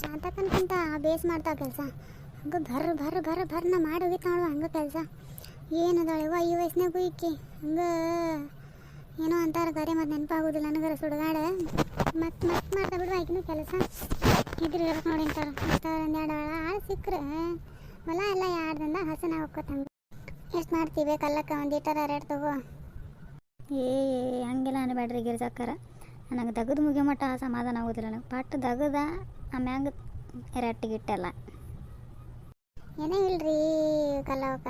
ಶಾಂತಕ್ಕನ್ಕಿಂತ base ಮಾಡ್ತಾವ ಕೆಲಸ. ಹಂಗೆ ಭರ್ನ ಮಾಡಿ ಹೋಗಿತ್ತು ನೋಡುವ ಹಂಗೆ ಕೆಲಸ. ಏನದಾಳಿವ ಈ ವಯಸ್ಸಿನಾಗೂ ಈಕಿ ಹಂಗೆ ಏನೋ ಅಂತಾರೆ ಕರೆ ಮತ್ತು ನೆನಪಾಗೋದಿಲ್ಲ ನನಗರ ಸುಡುಗಾಡ ಮತ್ತೆ ಮಾಡ್ತಾ ಬಿಡುವ ಆಕಿನೂ ಕೆಲಸ. ಇದ್ರಿ ಇರ್ಬೇಕು ನೋಡಿ ಅಂತಾರೆ ಮತ್ತು ಒಂದೆರಡು ಆಳು ಸಿಕ್ಕರೆ ಹೊಲ ಎಲ್ಲ ಯಾರ್ದಿಂದ ಹಸನ ಹೋಗ್ಕೊತ ಹಂಗೆ. ಎಷ್ಟು ಮಾಡ್ತೀವಿ ಕಲ್ಲಕ್ಕ ಒಂದು ಈಟರ ರೇಟ್ ತಗೋ. ಹಂಗೆಲ್ಲ ಅನ್ಬೇಡ್ರಿ ಗಿರ್ಜಕ್ಕರ, ನನಗೆ ತೆಗೆದು ಮುಗಿಯೋ ಮಟ್ಟ ಸಮಾಧಾನ ಆಗೋದಿಲ್ಲ. ನನಗೆ ಪಟ್ಟು ತೆಗೆದ ಆಮ್ಯಾಂಗ ರೆಟ್ಟಿಗಿಟ್ಟಲ್ಲ ಏನೇ ಇಲ್ರಿ ಕಲ್ಲವಕ್ಕ.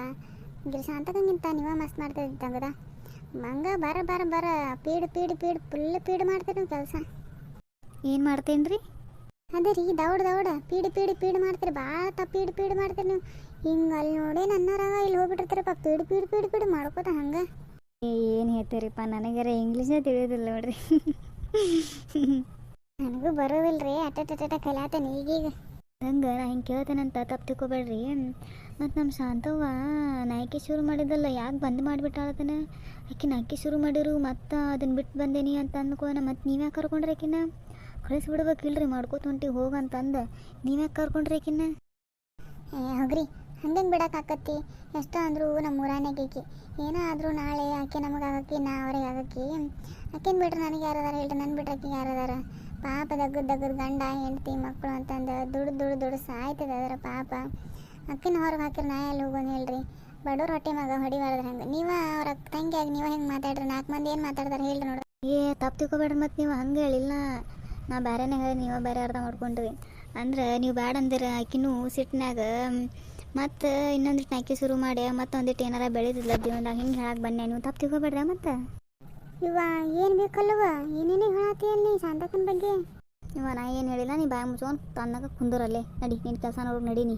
ಶಾಂತಕ್ಕಂಗಿಂತ ನೀವ ಮಸ್ತ್ ಮಾಡ್ತಿದ್ದ ತೆಗದ ಮಂಗ ಬರ ಪೀಡ್ ಫುಲ್ ಮಾಡ್ತೀರಿ ನೀವು ಕೆಲಸ. ಏನು ಮಾಡ್ತೇನೆ ರೀ? ಅದೇ ರೀ ದೌಡ ಪೀಡ್ ಮಾಡ್ತೀರಿ. ಭಾಳ ಪೀಡ್ ಮಾಡ್ತೀರಿ ನೀವು. ಹಿಂಗೆ ಅಲ್ಲಿ ನೋಡಿ ನನ್ನರಾಗ ಇಲ್ಲಿ ಹೋಗ್ಬಿಟ್ಟಿರ್ತೀರಪ್ಪ ಪೀಡ್ ಮಾಡ್ಕೋತ ಹಂಗೆ. ಏನು ಹೇಳ್ತೀರಿಪ್ಪ, ನನಗರ ಇಂಗ್ಲೀಷೇ ತಿಳಿಯೋದಿಲ್ಲ ನೋಡ್ರಿ. ನನಗೂ ಬರೋದಿಲ್ರಿ, ಅಟ್ಟ ಕಲಿಯಾತೇನೆ ಈಗೀಗ. ಹಂಗೆ ನಾ ಹಿಂಗೆ ಕೇಳ್ತೇನಂತ ತಪ್ಪು ತಿಳ್ಕೊಬೇಡ್ರಿ. ಮತ್ತು ನಮ್ಮ ಶಾಂತವ್ವ ನಾಯ್ಕೆ ಶುರು ಮಾಡಿದ್ದಲ್ಲ, ಯಾಕೆ ಬಂದ್ ಮಾಡಿಬಿಟ್ಟಾಳತನ. ಆಕೆ ನಾಯ್ಕೆ ಶುರು ಮಾಡಿರು ಮತ್ತು ಅದನ್ನು ಬಿಟ್ಟು ಬಂದೇನಿ ಅಂತ ಅಂದ್ಕೋನ ಮತ್ತು ನೀವ್ಯಾಕೆ ಕರ್ಕೊಂಡ್ರಿ ಆಕಿನ? ಕಳಿಸ್ಬಿಡ್ಬೇಕಿಲ್ರಿ ಮಾಡ್ಕೋತ ಹೊಂಟಿಗೆ ಹೋಗಂತಂದು ನೀವ್ಯಾಕೆ ಕರ್ಕೊಂಡ್ರಿ ಆಕಿನ? ಹೋಗ್ರಿ ಹಂಗೆ ಬಿಡೋಕ್ಕಾಕತ್ತಿ. ಎಷ್ಟೋ ಅಂದರೂ ನಮ್ಮ ಊರಾನಾಗೇಕಿ. ಏನೋ ಆದರೂ ನಾಳೆ ಆಕೆ ನಮಗೆ ಆಗಕ್ಕಿ, ನಾ ಅವ್ರಿಗೆ ಆಗಕ್ಕಿ. ಆಕೆನ ಬಿಟ್ರೆ ನನಗೆ ಯಾರದಾರ ಹೇಳ್ರಿ, ನನ್ನ ಬಿಟ್ರೆ ಆಕೆಗೆ ಯಾರದಾರ? ಪಾಪ ದಗ್ಗದ ಗಂಡ ಹೆಂಡ್ತಿ ಮಕ್ಕಳು ಅಂತಂದು ದುಡ್ಡು ಸಾಯ್ತದೆ ಅದರ ಪಾಪ. ಅಕ್ಕಿನ ಹೊರಗೆ ಹಾಕಿರಿ ನಾ ಎಲ್ಲಿ ಹೋಗೋಣ ಹೇಳ್ರಿ? ಬಡವ್ರ ಹೊಟ್ಟೆ ಮಗ ಹೊಡಿಬಾರ್ದು ಹಂಗೆ. ನೀವು ಅವ್ರ ತಂಗಿಯಾಗಿ ನೀವು ಹೆಂಗೆ ಮಾತಾಡ್ರಿ? 4 ಮಂದಿ ಏನು ಮಾತಾಡ್ತಾರೆ ಹೇಳ್ರಿ ನೋಡ್ರಿ. ತಪ್ಪು ತಿಳ್ಕೊಬೇಡ್ರಿ. ಮತ್ತು ನೀವು ಹಂಗೆ ಹೇಳಿಲ್ಲ, ನಾ ಬೇರೆನೇ ಹೇಳಿ ನೀವು ಬೇರೆ ಅರ್ಥ ಮಾಡ್ಕೊಂಡ್ರಿ. ಅಂದ್ರೆ ನೀವು ಬೇಡ ಅಂದಿರ ಆಕಿನೂ ಸಿಟ್ಟಿನಾಗ ಮತ್ತು ಇನ್ನೊಂದಿಟ್ಟು ನಾಕಿ ಶುರು ಮಾಡಿ ಮತ್ತೊಂದಿಟ್ಟು ಏನಾರ ಬೆಳೆದಿಲ್ಲ ಜೀವನದಾಗ ಹಿಂಗೆ ಹೇಳಕ್ಕೆ ಬನ್ನಿ. ನೀವು ತಪ್ಪು ತಿಳ್ಕೊಬೇಡ್ರಿ. ಮತ್ತು ಇವ ಏನು ಬೇಕಲ್ಲವ ಏನೇನೇ ಹೇಳತ್ತೀಯಲ್ಲಿ ಶಾಂತಕ್ಕನ ಬಗ್ಗೆ? ಇವ ನಾ ಏನು ಹೇಳಿಲ್ಲ, ನೀ ಬಾಯಿ ಮುಚ್ಕೊಂಡು ತನ್ನಾಗ ಕುಂದೂರಲ್ಲಿ ನಡಿ, ನಿನ್ನ ಕೆಲಸ ನೋಡು ನಡೀನಿ.